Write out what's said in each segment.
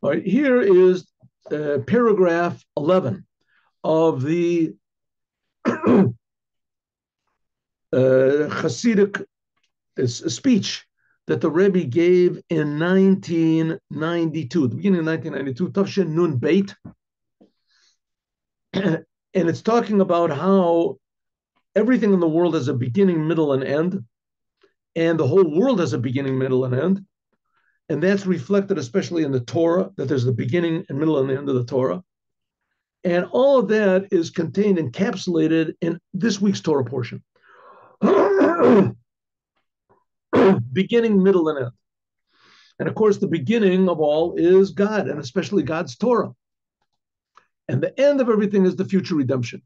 All right, here is paragraph 11 of the Hasidic speech that the Rebbe gave in 1992, the beginning of 1992, Tafshin Nun Beit. And it's talking about how everything in the world has a beginning, middle, and end. And the whole world has a beginning, middle, and end. And that's reflected especially in the Torah, that there's the beginning and middle and the end of the Torah. And all of that is contained, encapsulated in this week's Torah portion. Beginning, middle, and end. And of course, the beginning of all is God, and especially God's Torah. And the end of everything is the future redemption.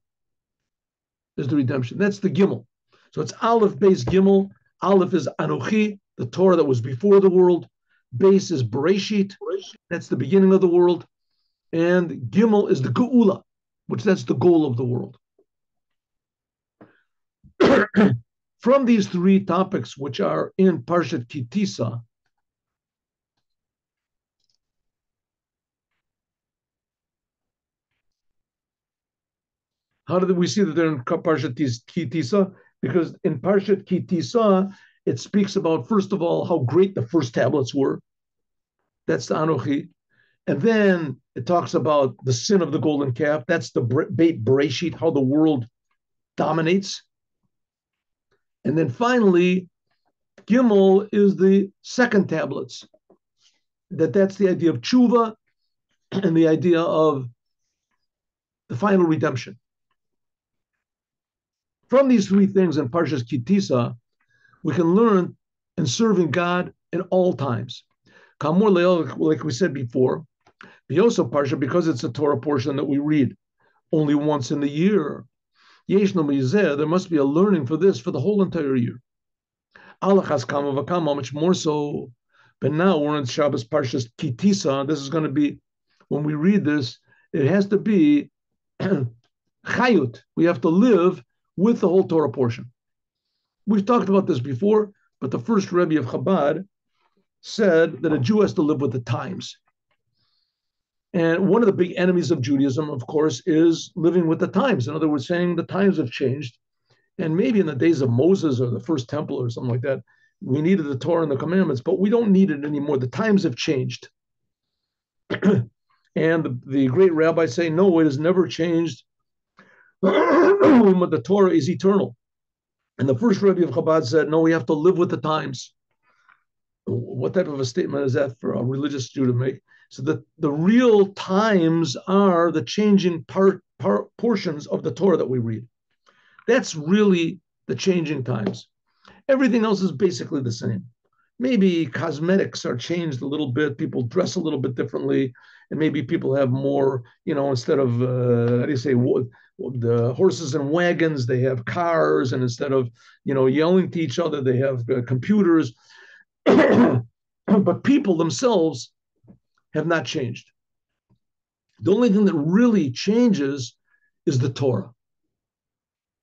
Is the redemption. That's the Gimel. So it's Aleph, Beis, Gimel. Aleph is Anochi, the Torah that was before the world. Beis is Bereshit. That's the beginning of the world. And Gimel is the GEULA, which that's the goal of the world. From these three topics, which are in Parshat Kitisa, how did we see that they're in Parshat Kitisa? Because in Parshat Kitisa, it speaks about, first of all, how great the first tablets were. That's the Anochi. And then it talks about the sin of the golden calf. That's the Beit Bereshit, how the world dominates. And then finally, Gimel is the second tablets. That's the idea of tshuva and the idea of the final redemption. From these three things in Parshas Kitisa, we can learn in serving God in all times. Kamor Le'el, like we said before, B'yoso Parsha, because it's a Torah portion that we read only once in the year. Yeshno Mizeh, there must be a learning for this for the whole entire year. Alachas Kama V'Kama, much more so. But now we're in Shabbos Parshas Kitisa. This is going to be, when we read this, it has to be chayut. We have to live with the whole Torah portion. We've talked about this before, but the first Rebbe of Chabad said that a Jew has to live with the times. And one of the big enemies of Judaism, of course, is living with the times. In other words, saying the times have changed. And maybe in the days of Moses or the first temple or something like that, we needed the Torah and the commandments, but we don't need it anymore. The times have changed. And the great rabbis say, no, it has never changed. The Torah is eternal. And the first Rebbe of Chabad said, no, we have to live with the times. What type of a statement is that for a religious Jew to make? So that the real times are the changing portions of the Torah that we read. That's really the changing times. Everything else is basically the same. Maybe cosmetics are changed a little bit. People dress a little bit differently. And maybe people have more, instead of, how do you say, the horses and wagons, they have cars. And instead of, yelling to each other, they have computers. But people themselves have not changed. The only thing that really changes is the Torah.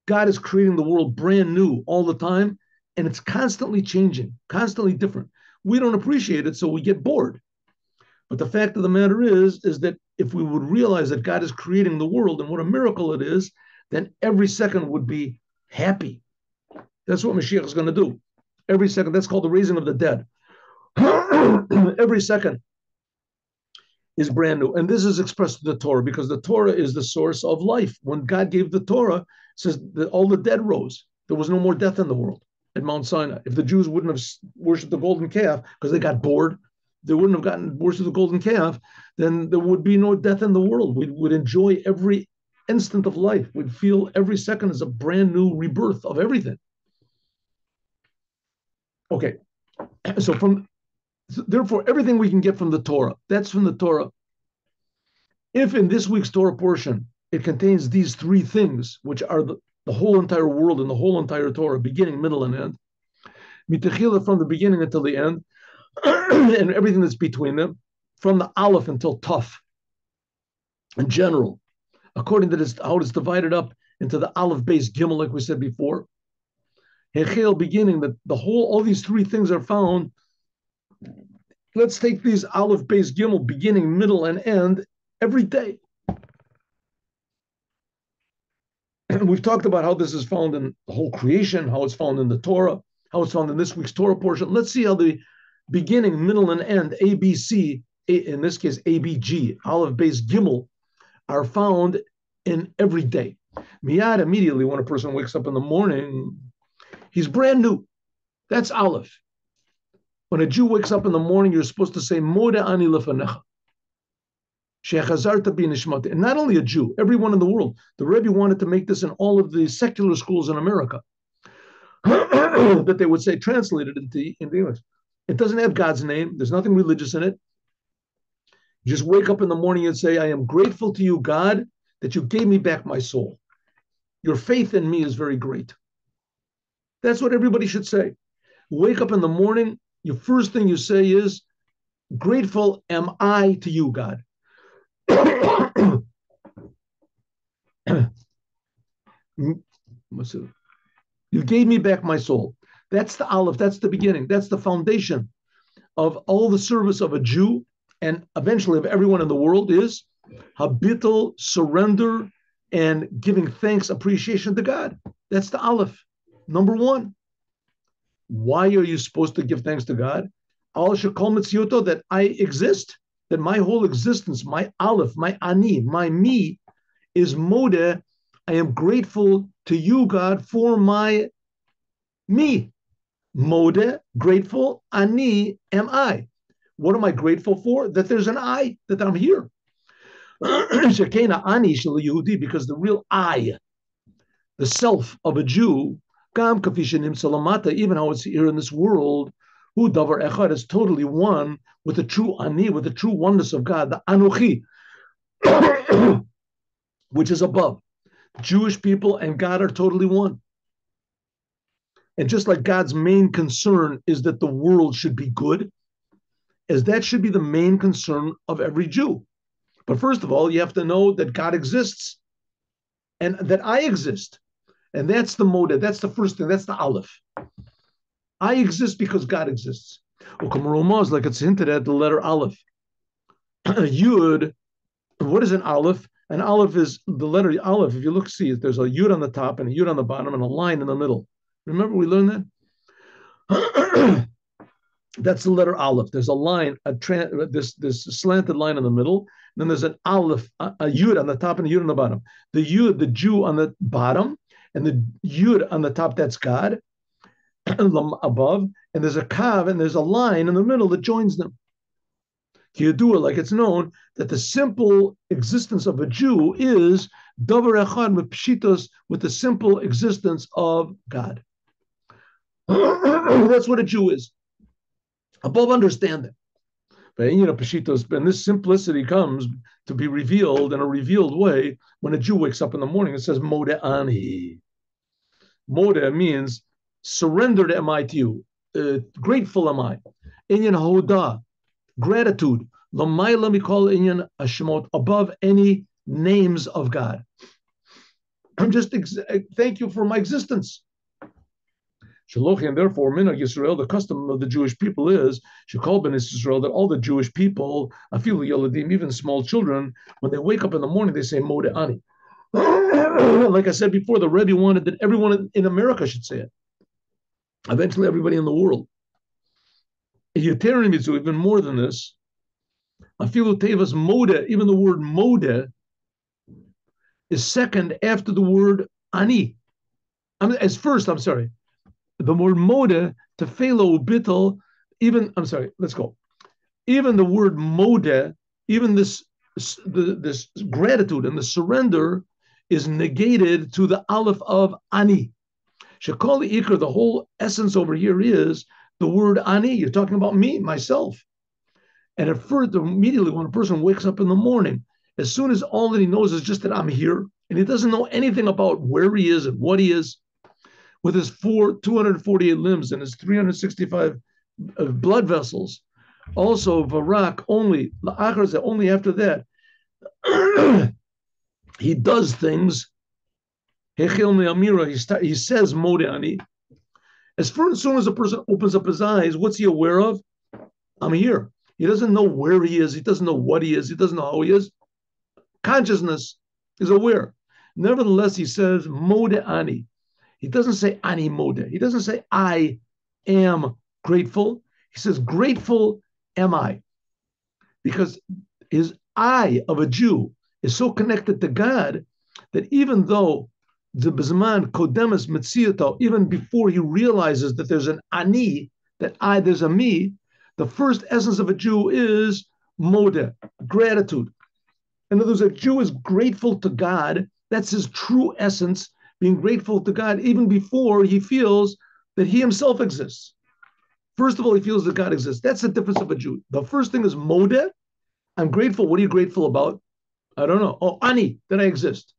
God is creating the world brand new all the time, and it's constantly changing, constantly different. We don't appreciate it, so we get bored. But the fact of the matter is that if we would realize that God is creating the world and what a miracle it is, then every second would be happy. That's what Moshiach is going to do. Every second, that's called the raising of the dead. Every second is brand new. And this is expressed in the Torah because the Torah is the source of life. When God gave the Torah, it says that all the dead rose. There was no more death in the world at Mount Sinai. If the Jews wouldn't have worshipped the golden calf because they got bored, they wouldn't have gotten worshipped the golden calf, then there would be no death in the world. We would enjoy every instant of life. We'd feel every second as a brand new rebirth of everything. Okay, so therefore, everything we can get from the Torah, that's from the Torah. If in this week's Torah portion, it contains these three things, which are the whole entire world and the whole entire Torah, beginning, middle, and end, mitechila from the beginning until the end, and everything that's between them, from the Aleph until Taf, in general, according to this, how it's divided up into the Aleph, Beis, Gimel, like we said before, Hechel, beginning, that all these three things are found. let's take these Aleph, Beis, Gimel, beginning, middle, and end every day. And we've talked about how this is found in the whole creation, how it's found in the Torah, how it's found in this week's Torah portion. Let's see how the beginning, middle, and end, A, B, C, in this case, A, B, G, Aleph, Beis, Gimel, are found in every day. Miyad, immediately when a person wakes up in the morning, he's brand new. That's Aleph. When a Jew wakes up in the morning, you're supposed to say, Moda ani lefanecha. And not only a Jew, everyone in the world. The Rebbe wanted to make this in all of the secular schools in America, that they would say translated into English. It doesn't have God's name. There's nothing religious in it. You just wake up in the morning and say, I am grateful to you, God, that you gave me back my soul. Your faith in me is very great. That's what everybody should say. Wake up in the morning, your first thing you say is, grateful am I to you, God. You gave me back my soul. That's the Aleph, that's the beginning, that's the foundation of all the service of a Jew and eventually of everyone in the world is habitl, surrender, and giving thanks, appreciation to God. That's the Aleph, number one. Why are you supposed to give thanks to God? Al shekol mitziyoto, that I exist, that my whole existence, my Aleph, my ani, my me, is modeh. I am grateful to you, God, for my me. Modeh, grateful, ani, am I. What am I grateful for? That there's an I, that I'm here. Shekena ani shel Yehudi, because the real I, the self of a Jew, gam kafishanim salamata, even how it's here in this world, who davar echad is totally one with the true ani, with the true oneness of God, the anuchi, which is above. Jewish people and God are totally one. And just like God's main concern is that the world should be good, as that should be the main concern of every Jew. But first of all, you have to know that God exists and that I exist. And that's the moda, that's the first thing, that's the Aleph. I exist because God exists. Like it's hinted at, the letter Aleph. Yud, what is an Aleph? An Aleph is the letter Aleph. If you look, see, there's a Yud on the top and a Yud on the bottom and a line in the middle. Remember we learned that? That's the letter Aleph. There's a line, this slanted line in the middle. Then there's an Aleph, a Yud on the top and a Yud on the bottom. The Yud, the Jew on the bottom, and the Yud on the top, that's God, above. And there's a Kav, and there's a line in the middle that joins them. Kiyadua, like it's known, that the simple existence of a Jew is Davar Echad with Pshitos, with the simple existence of God. That's what a Jew is. Above understanding. But Pshitos, and this simplicity comes to be revealed in a revealed way when a Jew wakes up in the morning. It says Modeh ani. Modeh means surrendered am I to you, grateful am I. Inyan hoda, gratitude. Lamayla mikol inyan ashmot, above any names of God. I'm just thank you for my existence. Shalochi, and therefore minhag Yisrael, the custom of the Jewish people is shekol ben Yisrael, that all the Jewish people, afilu yoladim, even small children, when they wake up in the morning, they say Modeh ani. Like I said before, the Rebbe wanted that everyone in America should say it. Eventually, everybody in the world. Even more than this, afilu tevas Modeh, even the word Modeh is second after the word ani. As first, I'm sorry. The word Modeh, tefelo, bittel, even, I'm sorry, let's go. Even the word Modeh, even this gratitude and the surrender is negated to the Aleph of ani. Shekol ikar, the whole essence over here is the word ani. You're talking about me, myself. And at first, immediately when a person wakes up in the morning, as soon as all that he knows is just that I'm here, and he doesn't know anything about where he is and what he is, with his 248 limbs and his 365 blood vessels, also Varak, only after that, he does things. He says Modeh ani. As soon as a person opens up his eyes, what's he aware of? I'm here. He doesn't know where he is. He doesn't know what he is. He doesn't know how he is. Consciousness is aware. Nevertheless, he says, Mode Ani. He doesn't say Ani Mode. He doesn't say, I am grateful. He says, grateful am I. Because his I of a Jew is so connected to God that even though the Bizman Kodemus Mitziato, even before he realizes that there's an Ani, there's a me, the first essence of a Jew is Mode, gratitude. In other words, a Jew is grateful to God. That's his true essence, being grateful to God even before he feels that he himself exists. First of all, he feels that God exists. That's the difference of a Jew. The first thing is Mode. I'm grateful. What are you grateful about? I don't know. Oh, Ani, that I exist.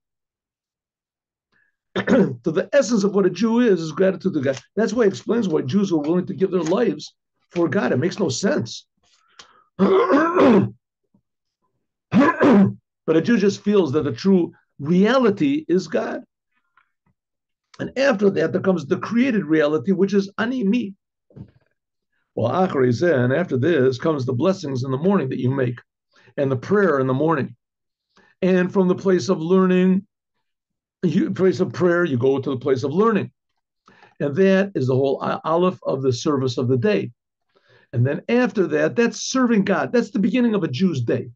So the essence of what a Jew is gratitude to God. That's why it explains why Jews are willing to give their lives for God. It makes no sense. But a Jew just feels that the true reality is God. And after that, there comes the created reality, which is Ani, me. Well, and after this comes the blessings in the morning that you make, and the prayer in the morning. And from the place of learning, place of prayer, you go to the place of learning. And that is the whole aleph of the service of the day. And then after that, that's serving God. That's the beginning of a Jew's day.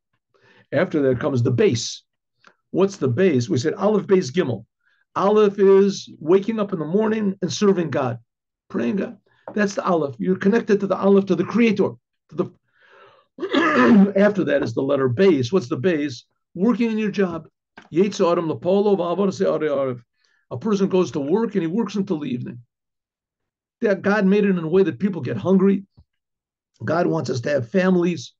After that comes the base. What's the base? We said aleph, base, gimel. Aleph is waking up in the morning and serving God, praying God. That's the aleph. You're connected to the aleph, to the creator. To the After that is the letter base. What's the base? Working in your job. A person goes to work and he works until the evening. God made it in a way that people get hungry. God wants us to have families.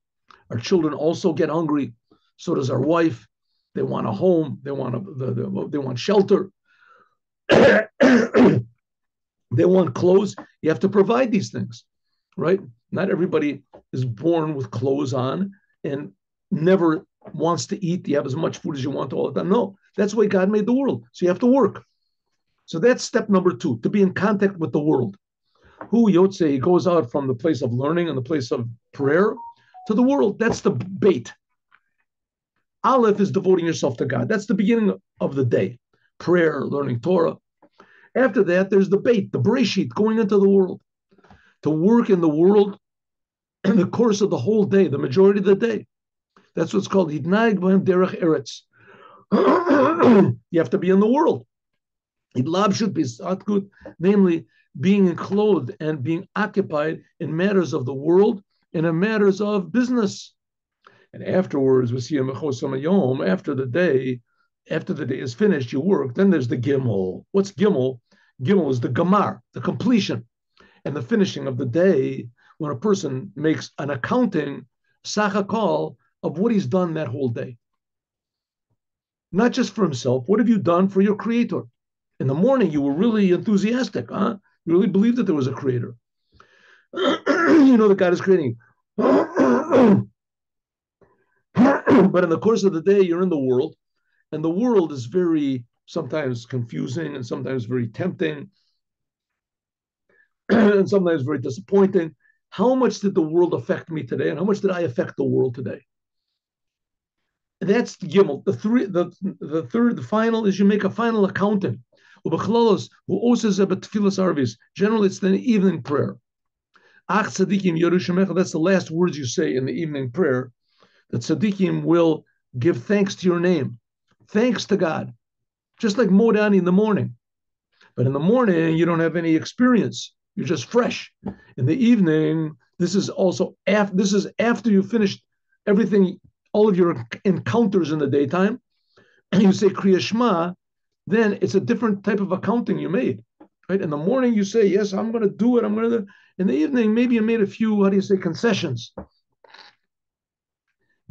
Our children also get hungry. So does our wife. They want a home. They want shelter. They want clothes. You have to provide these things, right? Not everybody is born with clothes on and never wants to eat. You have as much food as you want all the time. No, that's the way God made the world. So you have to work. So that's step number 2, to be in contact with the world. Who Yotze, he goes out from the place of learning and the place of prayer to the world. That's the bait. Aleph is devoting yourself to God. That's the beginning of the day. Prayer, learning Torah. After that, there's the bait, the Bereshit, going into the world. To work in the world in the course of the whole day, the majority of the day. That's what's called Hidnaig B'hem Derech Eretz. You have to be in the world. Namely, being enclosed and being occupied in matters of the world and in matters of business. And afterwards, we see after the day is finished, you work. Then there's the Gimel. What's Gimel? Gimel is the Gamar, the completion and the finishing of the day, when a person makes an accounting, sachakol, of what he's done that whole day. Not just for himself. What have you done for your creator? In the morning, you were really enthusiastic, huh? You really believed that there was a creator. You know that God is creating. But in the course of the day, you're in the world, and the world is very sometimes confusing and sometimes very tempting and sometimes very disappointing. How much did the world affect me today, and how much did I affect the world today? And that's the Gimel. The third, the final is you make a final accounting. Generally, it's the evening prayer. That's the last words you say in the evening prayer, that tzaddikim will give thanks to your name, thanks to God, just like Modani in the morning. But in the morning, you don't have any experience. You're just fresh. In the evening, this is after you finished everything, all of your encounters in the daytime, and you say Kriya Shema, then it's a different type of accounting you made. Right? In the morning, you say, yes, I'm going to do it. In the evening, maybe you made a few, concessions.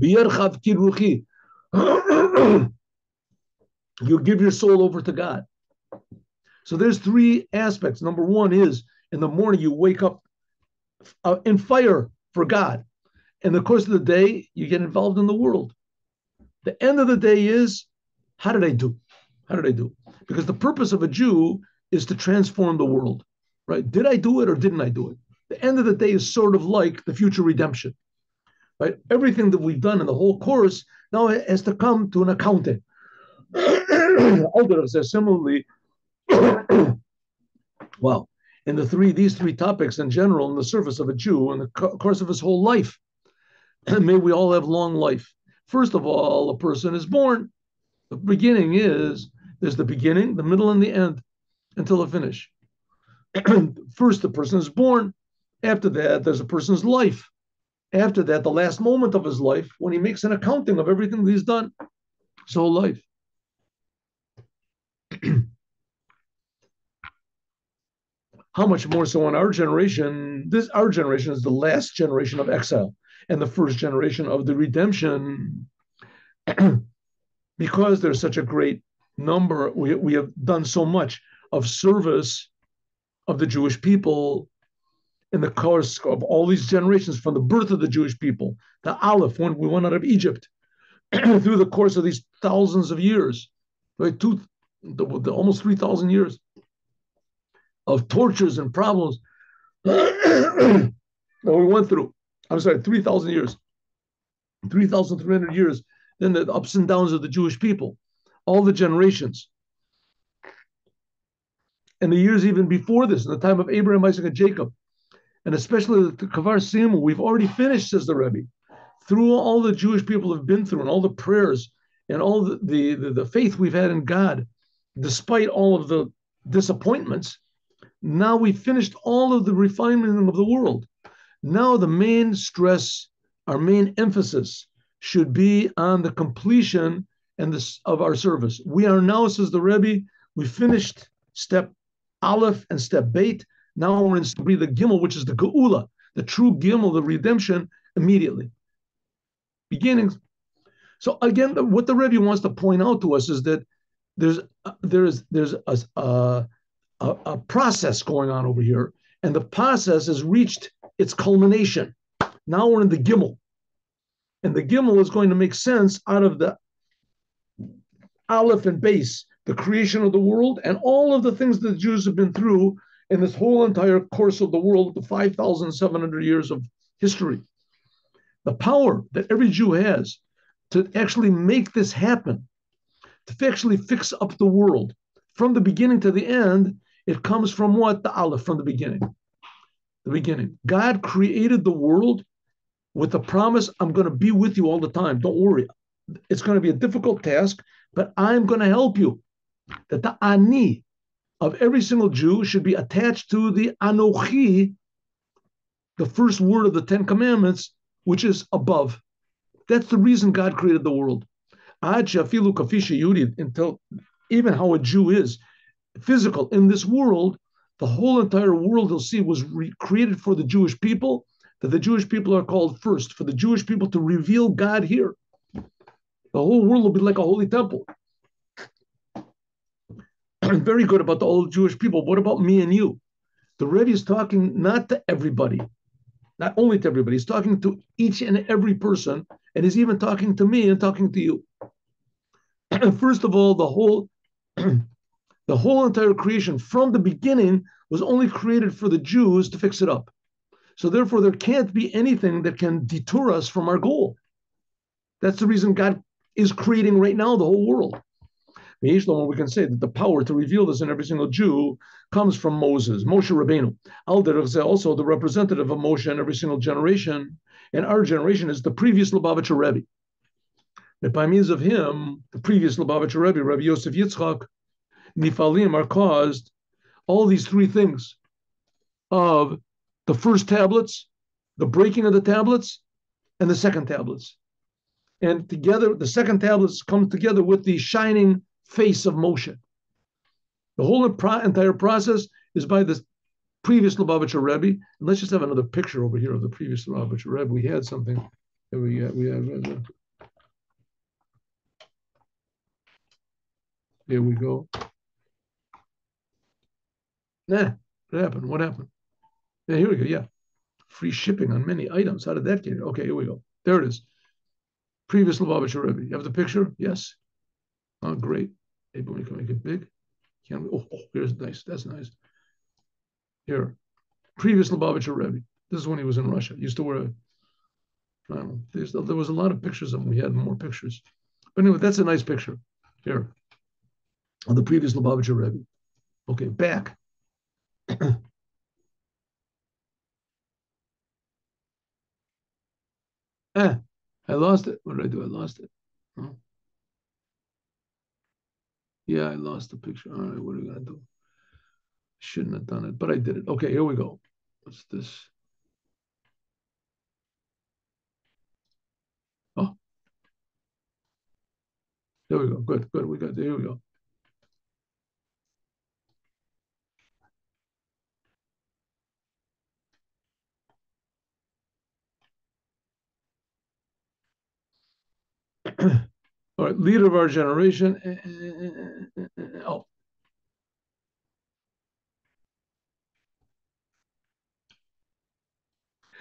You give your soul over to God. So there's 3 aspects. Number 1 is, in the morning, you wake up in fire for God. In the course of the day, you get involved in the world. The end of the day is, how did I do? How did I do? Because the purpose of a Jew is to transform the world, right? Did I do it or didn't I do it? The end of the day is sort of like the future redemption. right? Everything that we've done in the whole course now has to come to an accounting. Similarly, well, in these three topics in general, in the surface of a Jew, in the course of his whole life, may we all have long life. First of all, a person is born. The beginning is there's the beginning, the middle, and the end until the finish. First, the person is born. After that, there's a person's life. After that, the last moment of his life, when he makes an accounting of everything that he's done, his whole life. How much more so in our generation? Our generation is the last generation of exile and the first generation of the redemption. Because there's such a great number, we have done so much of service of the Jewish people in the course of all these generations, from the birth of the Jewish people, the Aleph, when we went out of Egypt, through the course of these thousands of years, right, almost 3,000 years of tortures and problems that we went through. I'm sorry, 3,000 years, 3,300 years, then the ups and downs of the Jewish people, all the generations. And the years even before this, in the time of Abraham, Isaac, and Jacob, and especially the Kavar Simu, we've already finished, says the Rebbe, through all the Jewish people have been through, and all the prayers, and all the faith we've had in God, despite all of the disappointments. Now we've finished all of the refinement of the world. Now the main stress, our main emphasis, should be on the completion of our service. We are now, says the Rebbe, we finished step Aleph and step Beit. Now we're in the Gimel, which is the GEULA, the true Gimel, the redemption, immediately. Beginnings. So again, what the Rebbe wants to point out to us is that there's a process going on over here, and the process has reached its culmination. Now we're in the Gimel, and the Gimel is going to make sense out of the Aleph and base, the creation of the world, and all of the things that the Jews have been through in this whole entire course of the world, the 5,700 years of history. The power that every Jew has to actually make this happen, to actually fix up the world from the beginning to the end, it comes from what? The Aleph, from the beginning. The beginning. God created the world with the promise, I'm going to be with you all the time. Don't worry. It's going to be a difficult task, but I'm going to help you. That the Ani of every single Jew should be attached to the Anochi, the first word of the Ten Commandments, which is above. That's the reason God created the world. Until even how a Jew is physical in this world, the whole entire world you'll see was created for the Jewish people, that the Jewish people are called first, for the Jewish people to reveal God here. The whole world will be like a holy temple. Very good about the old Jewish people. What about me and you? The Rebbe is talking not to everybody, not only to everybody, he's talking to each and every person, and he's even talking to me and talking to you. First of all, the whole entire creation from the beginning was only created for the Jews to fix it up. So therefore, there can't be anything that can deter us from our goal. That's the reason God is creating right now the whole world. We can say that the power to reveal this in every single Jew comes from Moses, Moshe Rabbeinu. Also the representative of Moshe in every single generation. And our generation is the previous Lubavitcher Rebbe. That by means of him, the previous Lubavitcher Rebbe, Rebbe Yosef Yitzchak, Nifalim are caused, all these three things of the first tablets, the breaking of the tablets, and the second tablets. And together, the second tablets come together with the shining face of Moshe. The whole entire process is by the previous Lubavitcher Rebbe. And let's just have another picture over here of the previous Lubavitcher Rebbe. We had something. We have. Here we go. What happened? What happened? Yeah, here we go. Yeah. Free shipping on many items. How did that get here? Okay, here we go. There it is. Previous Lubavitcher Rebbe. You have the picture? Yes. Oh, great. Maybe we can make it big. Can we? Oh, here's nice. That's nice. Here. Previous Lubavitcher Rebbe. This is when he was in Russia. He used to wear a. Here we go. There it is. Previous Lubavitcher Rebbe. This is when he was in Russia. He used to wear a. There it is. Previous Lubavitcher Rebbe. This is when he was in Russia. He used to wear a. I don't know. There was a lot of pictures of him. We had more pictures. But anyway, that's a nice picture here of the previous Lubavitcher Rebbe. Okay, back. I lost it. What did I do? I lost it. Oh, yeah, I lost the picture. All right, what are we going to do? Shouldn't have done it, but I did it. Okay, here we go. What's this? Oh, there we go. Good, good. We got there. We go. All right, leader of our generation. Oh,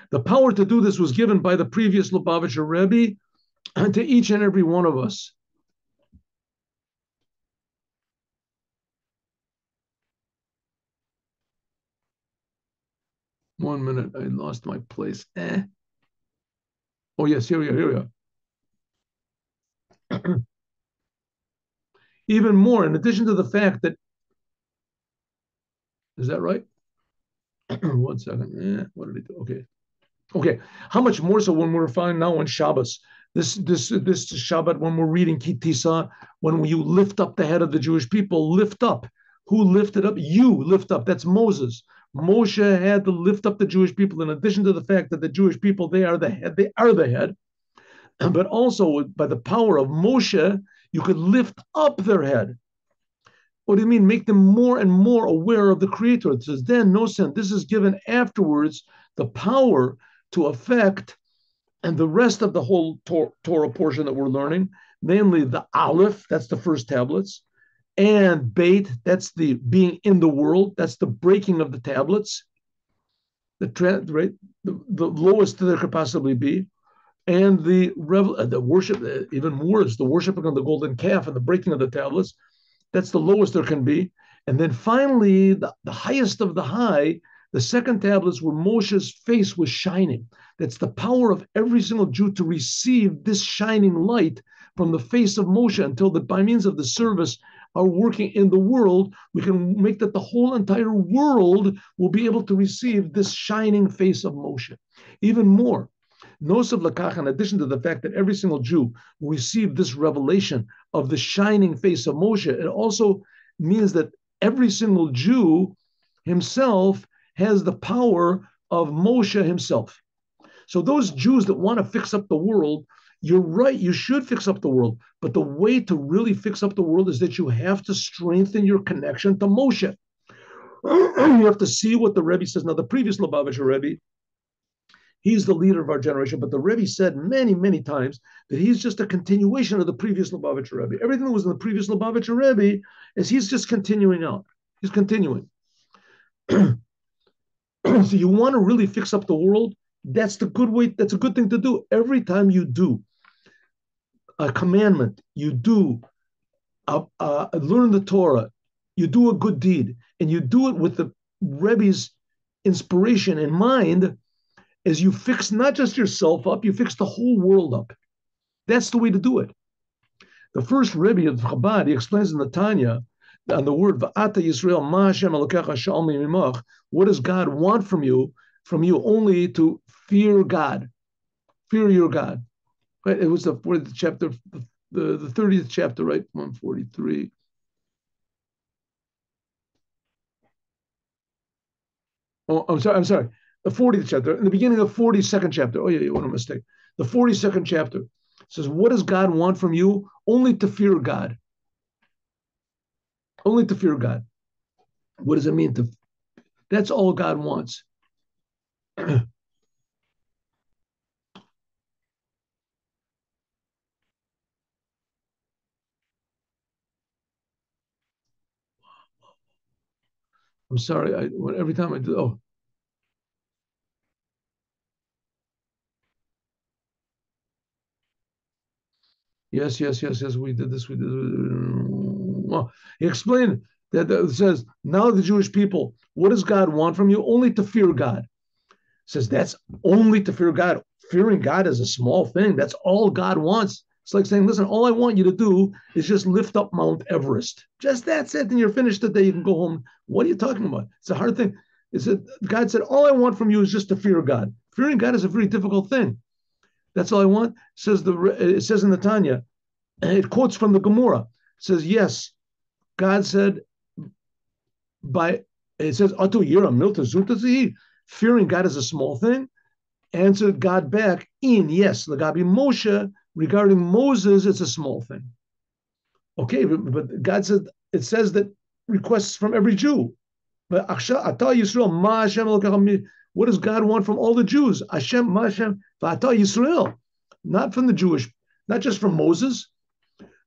the power to do this was given by the previous Lubavitcher Rebbe to each and every one of us. 1 minute. I lost my place. Oh, yes, here we are. Here we are. Even more, in addition to the fact that, is that right? 1 second. What did I do? Okay. Okay. How much more so when we're finding now on Shabbos? This Shabbat, when we're reading Kitisa, when you lift up the head of the Jewish people, lift up. Who lifted up? You lift up. That's Moses. Moshe had to lift up the Jewish people. In addition to the fact that the Jewish people, they are the head. They are the head. But also by the power of Moshe, you could lift up their head. What do you mean? Make them more and more aware of the Creator. It says, then, no sin. This is given afterwards the power to affect, and the rest of the whole Torah portion that we're learning, namely the Aleph, that's the first tablets, and Beit, that's the being in the world, that's the breaking of the tablets, right, the lowest there could possibly be, and the worship, even worse, the worshiping of the golden calf and the breaking of the tablets. That's the lowest there can be. And then finally, the highest of the high, the second tablets where Moshe's face was shining. That's the power of every single Jew to receive this shining light from the face of Moshe until by means of the service are working in the world, we can make that the whole entire world will be able to receive this shining face of Moshe. Even more, Nosav Lakach, in addition to the fact that every single Jew will receive this revelation of the shining face of Moshe, it also means that every single Jew himself has the power of Moshe himself. So those Jews that want to fix up the world, you're right, you should fix up the world. But the way to really fix up the world is that you have to strengthen your connection to Moshe. You have to see what the Rebbe says. Now, the previous Lubavitcher Rebbe, he's the leader of our generation, but the Rebbe said many, many times that he's just a continuation of the previous Lubavitcher Rebbe. Everything that was in the previous Lubavitcher Rebbe is he's just continuing out. He's continuing. So you want to really fix up the world? That's the good way. That's a good thing to do. Every time you do a commandment, you do learn the Torah, you do a good deed, and you do it with the Rebbe's inspiration in mind, as you fix not just yourself up, you fix the whole world up. That's the way to do it. The first Rebbe of Chabad, he explains in the Tanya on the word Va'ata Yisrael Ma Hashem Elokecha Shalmi Mimach. What does God want from you? From you only to fear God, fear your God. Right? It was the 40th chapter, the 30th chapter, right? 143. Oh, I'm sorry. The 40th chapter, in the beginning of the 42nd chapter. Oh, yeah, what a mistake. The 42nd chapter says, what does God want from you? Only to fear God. Only to fear God. What does it mean? That's all God wants. I'm sorry. Every time I do, yes, we did this, Well, he explained that it says, now the Jewish people, what does God want from you? Only to fear God. It says that's only to fear God. fearing God is a small thing. That's all God wants. It's like saying, listen, all I want you to do is just lift up Mount Everest. Just that's it. And you're finished today. You can go home. What are you talking about? It's a hard thing. God said, all I want from you is just to fear God. Fearing God is a very difficult thing. That's all I want. It says in the Tanya, it quotes from the Gemara. It says, yes, God said, it says, Atu Yira Milta Zutazi, fearing God is a small thing. Answered God back, yes, Lagabi Moshe, regarding Moses, it's a small thing. Okay, but God said, it says that requests from every Jew. But Ata Yisrael, Ma Hashem, what does God want from all the Jews? Hashem, Ma Hashem, Ata Yisrael, not from the Jewish, not just from Moses.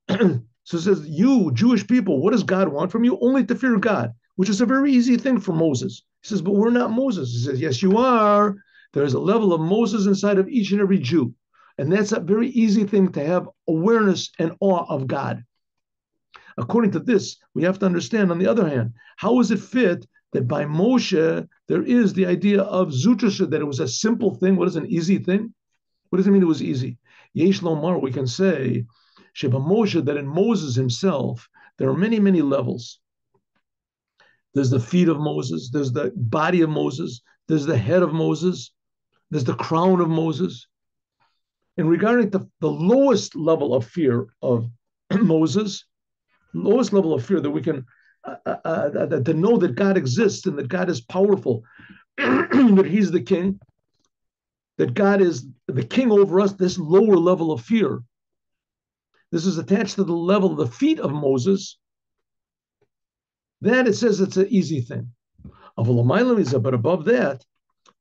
So it says, you Jewish people, what does God want from you? Only to fear God, which is a very easy thing for Moses. He says, but we're not Moses. He says, yes, you are. There's a level of Moses inside of each and every Jew. And that's a very easy thing to have awareness and awe of God. According to this, we have to understand, on the other hand, how is it fit that by Moshe, there is the idea of Zutrasha, that it was a simple thing. What is an easy thing? What does it mean it was easy? Yesh Lomar, we can say, Sheba Moshe, that in Moses himself, there are many, many levels. There's the feet of Moses, there's the body of Moses, there's the head of Moses, there's the crown of Moses. And regarding the lowest level of fear of Moses, lowest level of fear that we can, to know that God exists and that God is powerful, that he's the king, that God is the king over us, this lower level of fear. This is attached to the level of the feet of Moses. That it says it's an easy thing. But above that,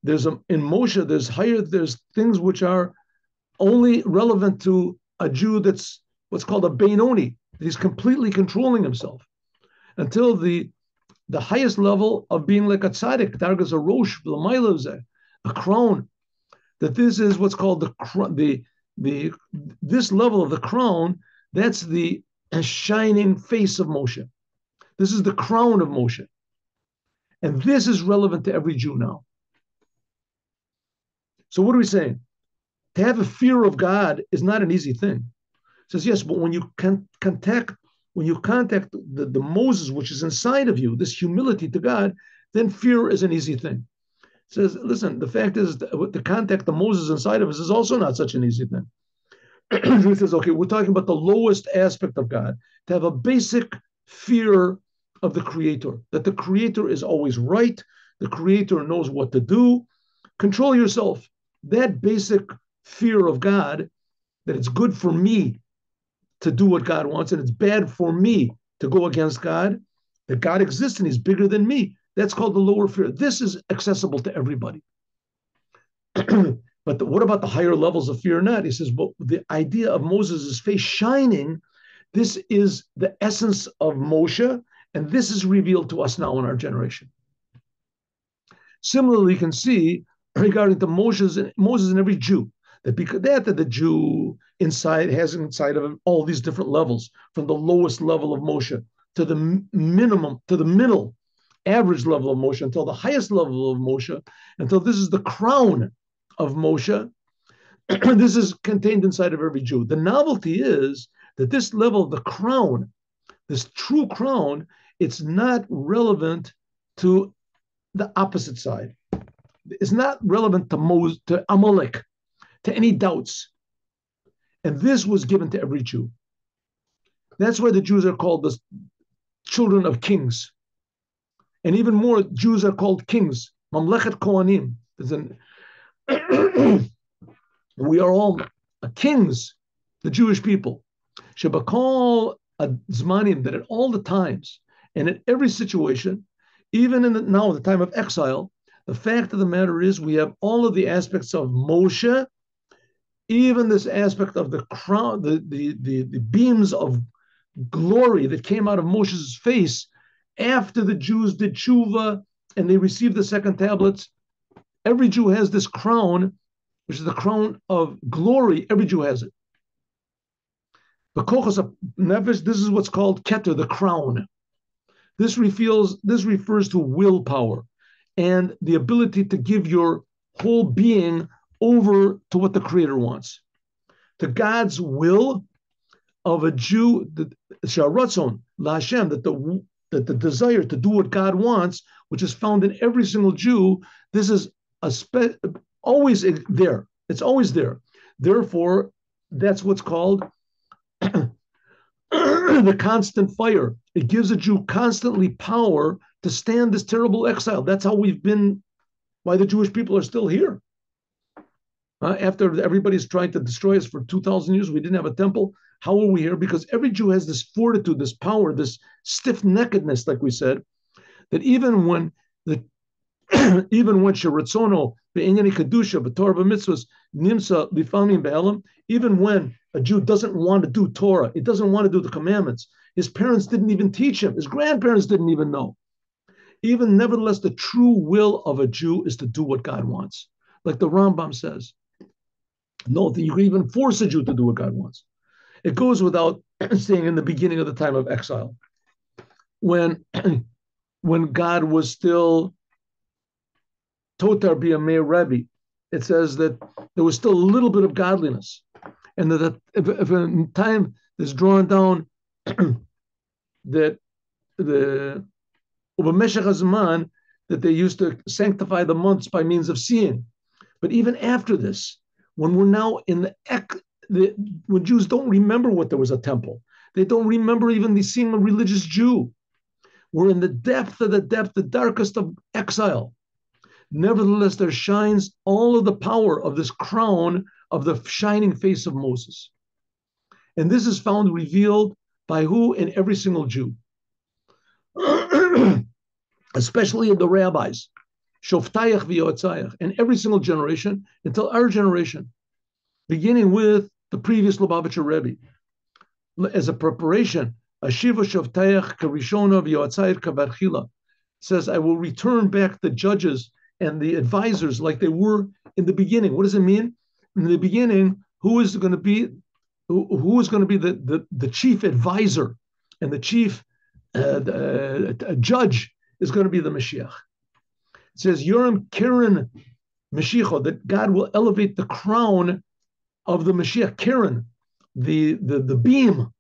in Moshe, there's things which are only relevant to a Jew that's what's called a Beinoni. He's completely controlling himself until the highest level of being like a tzaddik, dargas a rosh, a crown. That this is what's called this level of the crown. That's the shining face of Moshe. This is the crown of Moshe, and this is relevant to every Jew now. So what are we saying? To have a fear of God is not an easy thing. It says, yes, but when you contact the Moses, which is inside of you, this humility to God, then fear is an easy thing. It says, listen, the fact is, to contact the Moses inside of us is also not such an easy thing. He says, okay, we're talking about the lowest aspect of God, to have a basic fear of the Creator, that the Creator is always right, the Creator knows what to do. Control yourself. That basic fear of God, that it's good for me to do what God wants, and it's bad for me to go against God, that God exists and he's bigger than me. That's called the lower fear. This is accessible to everybody. But what about the higher levels of fear? Not. He says, but the idea of Moses' face shining, this is the essence of Moshe, and this is revealed to us now in our generation. Similarly, you can see regarding to Moses and every Jew, that because that the Jew has inside of him all these different levels, from the lowest level of Moshe to the minimum, to the middle, average level of Moshe, until the highest level of Moshe, until this is the crown of Moshe. This is contained inside of every Jew. The novelty is that this level of the crown, this true crown, it's not relevant to the opposite side. It's not relevant to Amalek, to any doubts. And this was given to every Jew. That's why the Jews are called the children of kings. And even more, Jews are called kings. Mamlechet Kohanim. We are all kings, the Jewish people. Shebakol Zmanim, that at all the times and at every situation, even now, the time of exile, the fact of the matter is we have all of the aspects of Moshe, even this aspect of the crown, the beams of glory that came out of Moshe's face after the Jews did tshuva and they received the second tablets. Every Jew has this crown, which is the crown of glory. Every Jew has it. The kochos of nefesh, this is what's called keter, the crown. This refers to willpower and the ability to give your whole being over to what the Creator wants, to God's will of a Jew, that the desire to do what God wants, which is found in every single Jew, this is always there. It's always there. Therefore, that's what's called the constant fire. It gives a Jew constantly power to stand this terrible exile. That's how we've been, why the Jewish people are still here. After everybody's tried to destroy us for 2,000 years, we didn't have a temple. How are we here? Because every Jew has this fortitude, this power, this stiff-neckedness, like we said, that even when sheritzono be'inyani kedusha b'torah b'mitzvos nimsa lifamim be'elam, even when a Jew doesn't want to do Torah, he doesn't want to do the commandments, his parents didn't even teach him, his grandparents didn't even know. Even nevertheless, the true will of a Jew is to do what God wants. Like the Rambam says, no, you can even force a Jew to do what God wants. It goes without saying in the beginning of the time of exile, when God was still Totar B'Yamei Rebbe, it says that there was still a little bit of godliness, and that if in time is drawn down that the Meshach HaZman, that they used to sanctify the months by means of seeing. But even after this, when we're now in when Jews don't remember what there was a temple, they don't remember even seeing a religious Jew. We're in the depth, the darkest of exile. Nevertheless, there shines all of the power of this crown of the shining face of Moses. And this is found revealed by who? In every single Jew. Especially in the rabbis. Shoftayach v'yotzayach, in every single generation until our generation, beginning with the previous Lubavitcher Rebbe, as a preparation. Ashiva shoftayach karishona v'yotzayach kavarchila, says, I will return back the judges and the advisors like they were in the beginning. What does it mean? In the beginning, who is going to be the chief advisor and the chief judge is going to be the Moshiach. It says, Yoram Keren Mashiach, that God will elevate the crown of the Mashiach, Keren, the beam,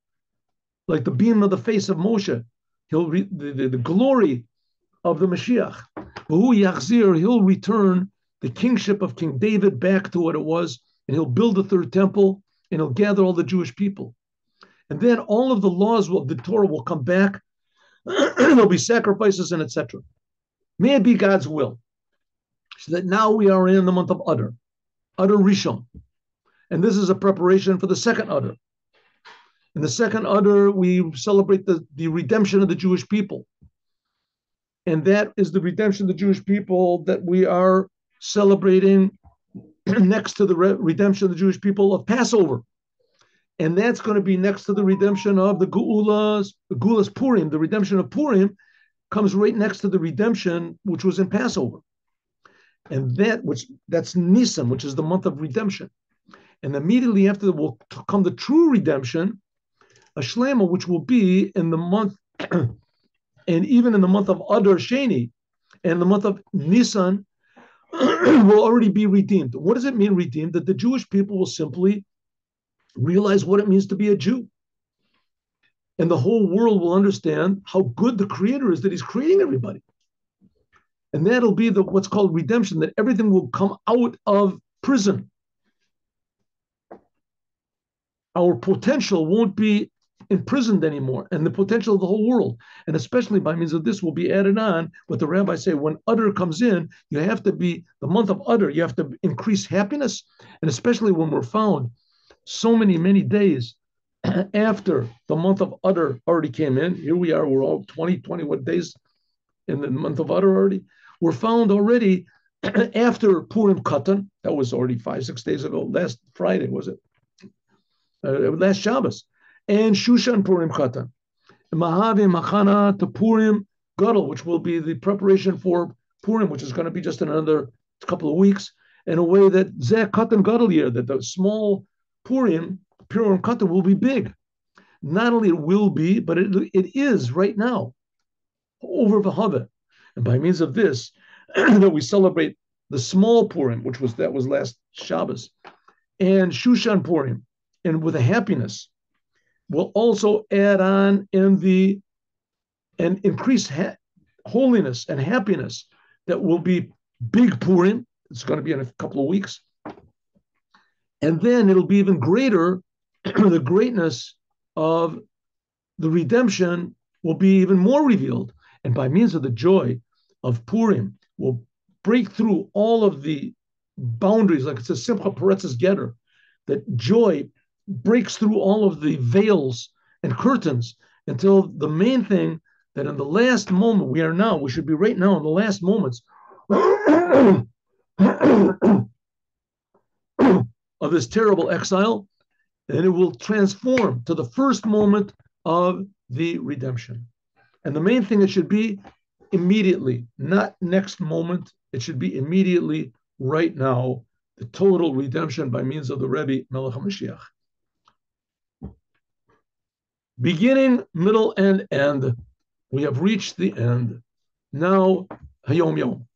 like the beam of the face of Moshe. The glory of the Mashiach. He'll return the kingship of King David back to what it was, and he'll build the third temple, and he'll gather all the Jewish people. And then all of the laws of the Torah will come back. There'll be sacrifices and etc. May it be God's will. So that now we are in the month of Adar Rishon. And this is a preparation for the second Adar. In the second Adar, we celebrate the redemption of the Jewish people. And that is the redemption of the Jewish people that we are celebrating next to the redemption of the Jewish people of Passover. And that's going to be next to the redemption of the Geula's Purim. The redemption of Purim comes right next to the redemption which was in Passover. And that's Nisan, which is the month of redemption. And immediately after that will come the true redemption, a Shlema, which will be in the month, and even in the month of Adar Sheni, and the month of Nisan, will already be redeemed. What does it mean, redeemed? That the Jewish people will simply realize what it means to be a Jew. And the whole world will understand how good the Creator is, that He's creating everybody. And that'll be what's called redemption, that everything will come out of prison. Our potential won't be imprisoned anymore, and the potential of the whole world. And especially by means of this will be added on what the rabbis say, when Adar comes in, you have to be, the month of Adar, you have to increase happiness, and especially when we're found so many days after the month of Adar already came in. Here we are, we're all 20 what days in the month of Adar already. We're found already after Purim Katan, that was already 5-6 days ago, last Friday, was it? Last Shabbos. And Shushan Purim Katan. Mahavi Machana to Purim Gadol, which will be the preparation for Purim, which is going to be just in another couple of weeks, in a way that Zeh Katan Gadol year, that the small Purim Katan will be big. Not only it will be, but it is right now over Vahava. And by means of this, that we celebrate the small Purim, that was last Shabbos, and Shushan Purim, and with a happiness, will also add on and increase holiness and happiness that will be big Purim. It's going to be in a couple of weeks. And then it'll be even greater. The greatness of the redemption will be even more revealed. And by means of the joy of Purim, will break through all of the boundaries, like it's a Simcha Peretz's Getter, that joy breaks through all of the veils and curtains until the main thing that in the last moment we should be right now in the last moments of this terrible exile, and it will transform to the first moment of the redemption. And the main thing, it should be immediately, not next moment. It should be immediately, right now, the total redemption by means of the Rebbe, Melech HaMashiach. Beginning, middle, and end. We have reached the end. Now, Hayom Yom.